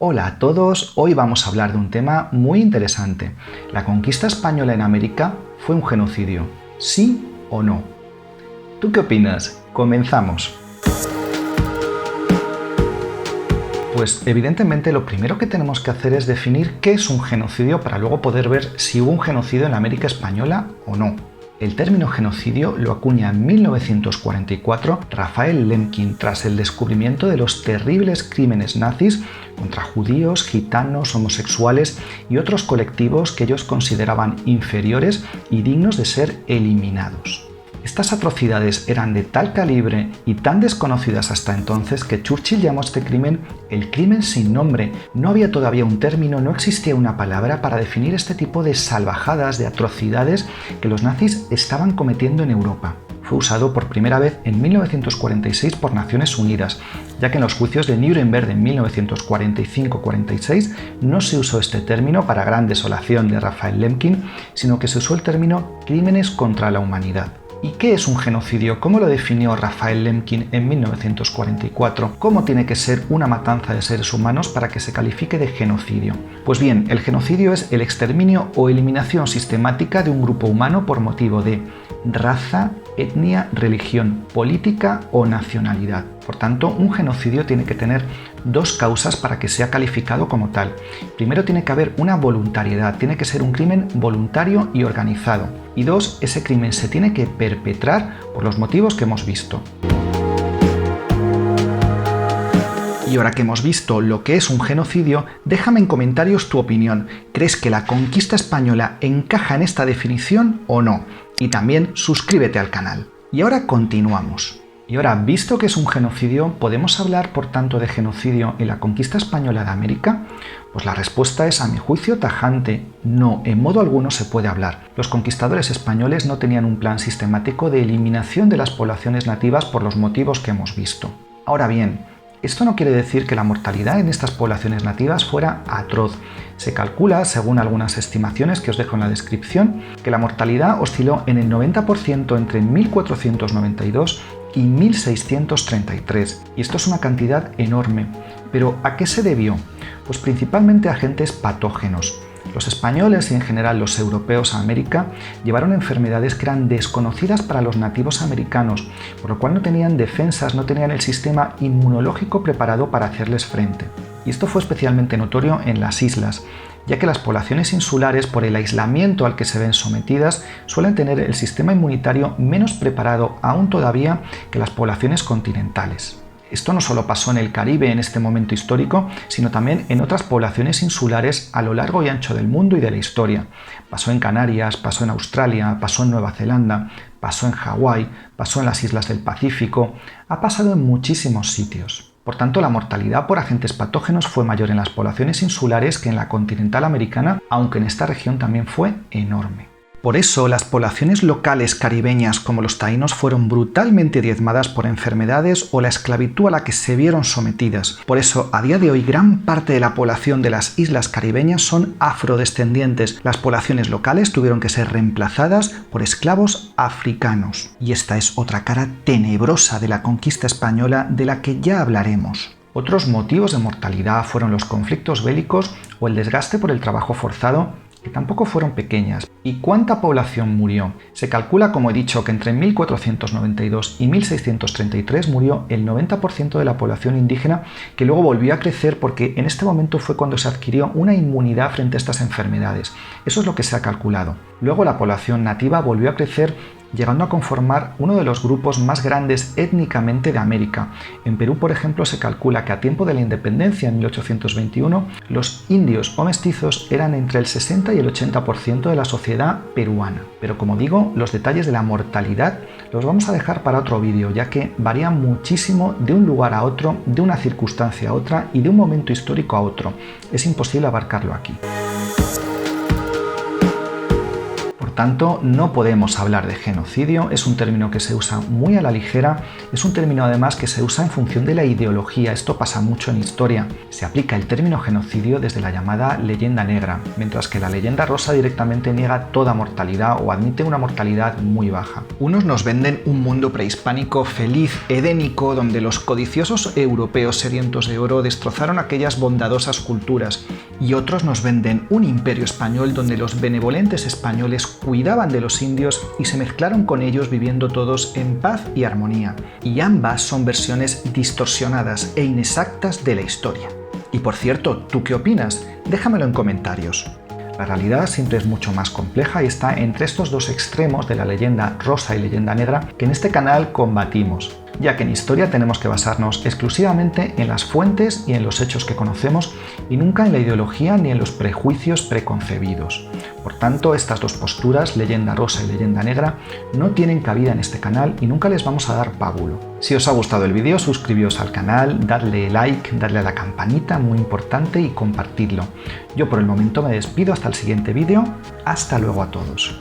Hola a todos, hoy vamos a hablar de un tema muy interesante. ¿La conquista española en América fue un genocidio? ¿Sí o no? ¿Tú qué opinas? Comenzamos. Pues evidentemente lo primero que tenemos que hacer es definir qué es un genocidio para luego poder ver si hubo un genocidio en la América española o no. El término genocidio lo acuña en 1944 Raphael Lemkin tras el descubrimiento de los terribles crímenes nazis contra judíos, gitanos, homosexuales y otros colectivos que ellos consideraban inferiores y dignos de ser eliminados. Estas atrocidades eran de tal calibre y tan desconocidas hasta entonces que Churchill llamó a este crimen el crimen sin nombre. No había todavía un término, no existía una palabra para definir este tipo de salvajadas, de atrocidades que los nazis estaban cometiendo en Europa. Fue usado por primera vez en 1946 por Naciones Unidas, ya que en los juicios de Nuremberg en 1945-46 no se usó este término para gran desolación de Raphael Lemkin, sino que se usó el término crímenes contra la humanidad. ¿Y qué es un genocidio? ¿Cómo lo definió Raphael Lemkin en 1944? ¿Cómo tiene que ser una matanza de seres humanos para que se califique de genocidio? Pues bien, el genocidio es el exterminio o eliminación sistemática de un grupo humano por motivo de raza, etnia, religión, política o nacionalidad. Por tanto, un genocidio tiene que tener dos causas para que sea calificado como tal. Primero, tiene que haber una voluntariedad, tiene que ser un crimen voluntario y organizado. Y dos, ese crimen se tiene que perpetrar por los motivos que hemos visto. Y ahora que hemos visto lo que es un genocidio, déjame en comentarios tu opinión. ¿Crees que la conquista española encaja en esta definición o no? Y también suscríbete al canal. Y ahora continuamos. Y ahora, visto que es un genocidio, ¿podemos hablar por tanto de genocidio en la conquista española de América? Pues la respuesta es, a mi juicio, tajante. No, en modo alguno se puede hablar. Los conquistadores españoles no tenían un plan sistemático de eliminación de las poblaciones nativas por los motivos que hemos visto. Ahora bien, esto no quiere decir que la mortalidad en estas poblaciones nativas fuera atroz. Se calcula, según algunas estimaciones que os dejo en la descripción, que la mortalidad osciló en el 90% entre 1492 y 1633. Y esto es una cantidad enorme. ¿Pero a qué se debió? Pues principalmente a agentes patógenos. Los españoles y en general los europeos a América llevaron enfermedades que eran desconocidas para los nativos americanos, por lo cual no tenían defensas, no tenían el sistema inmunológico preparado para hacerles frente. Y esto fue especialmente notorio en las islas, ya que las poblaciones insulares, por el aislamiento al que se ven sometidas, suelen tener el sistema inmunitario menos preparado aún todavía que las poblaciones continentales. Esto no solo pasó en el Caribe en este momento histórico, sino también en otras poblaciones insulares a lo largo y ancho del mundo y de la historia. Pasó en Canarias, pasó en Australia, pasó en Nueva Zelanda, pasó en Hawái, pasó en las islas del Pacífico, ha pasado en muchísimos sitios. Por tanto, la mortalidad por agentes patógenos fue mayor en las poblaciones insulares que en la continental americana, aunque en esta región también fue enorme. Por eso, las poblaciones locales caribeñas como los taínos fueron brutalmente diezmadas por enfermedades o la esclavitud a la que se vieron sometidas. Por eso, a día de hoy, gran parte de la población de las islas caribeñas son afrodescendientes. Las poblaciones locales tuvieron que ser reemplazadas por esclavos africanos. Y esta es otra cara tenebrosa de la conquista española de la que ya hablaremos. Otros motivos de mortalidad fueron los conflictos bélicos o el desgaste por el trabajo forzado, que tampoco fueron pequeñas. ¿Y cuánta población murió? Se calcula, como he dicho, que entre 1492 y 1633 murió el 90% de la población indígena, que luego volvió a crecer porque en este momento fue cuando se adquirió una inmunidad frente a estas enfermedades. Eso es lo que se ha calculado. Luego la población nativa volvió a crecer, llegando a conformar uno de los grupos más grandes étnicamente de América. En Perú, por ejemplo, se calcula que a tiempo de la independencia, en 1821, los indios o mestizos eran entre el 60 y el 80% de la sociedad peruana. Pero como digo, los detalles de la mortalidad los vamos a dejar para otro vídeo, ya que varía muchísimo de un lugar a otro, de una circunstancia a otra y de un momento histórico a otro. Es imposible abarcarlo aquí. tanto, no podemos hablar de genocidio, es un término que se usa muy a la ligera, es un término además que se usa en función de la ideología, esto pasa mucho en historia. Se aplica el término genocidio desde la llamada leyenda negra, mientras que la leyenda rosa directamente niega toda mortalidad o admite una mortalidad muy baja. Unos nos venden un mundo prehispánico feliz, edénico, donde los codiciosos europeos sedientos de oro destrozaron aquellas bondadosas culturas, y otros nos venden un imperio español donde los benevolentes españoles cuidaban de los indios y se mezclaron con ellos viviendo todos en paz y armonía. Y ambas son versiones distorsionadas e inexactas de la historia. Y por cierto, ¿tú qué opinas? Déjamelo en comentarios. La realidad siempre es mucho más compleja y está entre estos dos extremos de la leyenda rosa y leyenda negra que en este canal combatimos, ya que en historia tenemos que basarnos exclusivamente en las fuentes y en los hechos que conocemos y nunca en la ideología ni en los prejuicios preconcebidos. Por tanto, estas dos posturas, leyenda rosa y leyenda negra, no tienen cabida en este canal y nunca les vamos a dar pábulo. Si os ha gustado el vídeo, suscribíos al canal, dadle like, darle a la campanita, muy importante, y compartidlo. Yo por el momento me despido hasta el siguiente vídeo. Hasta luego a todos.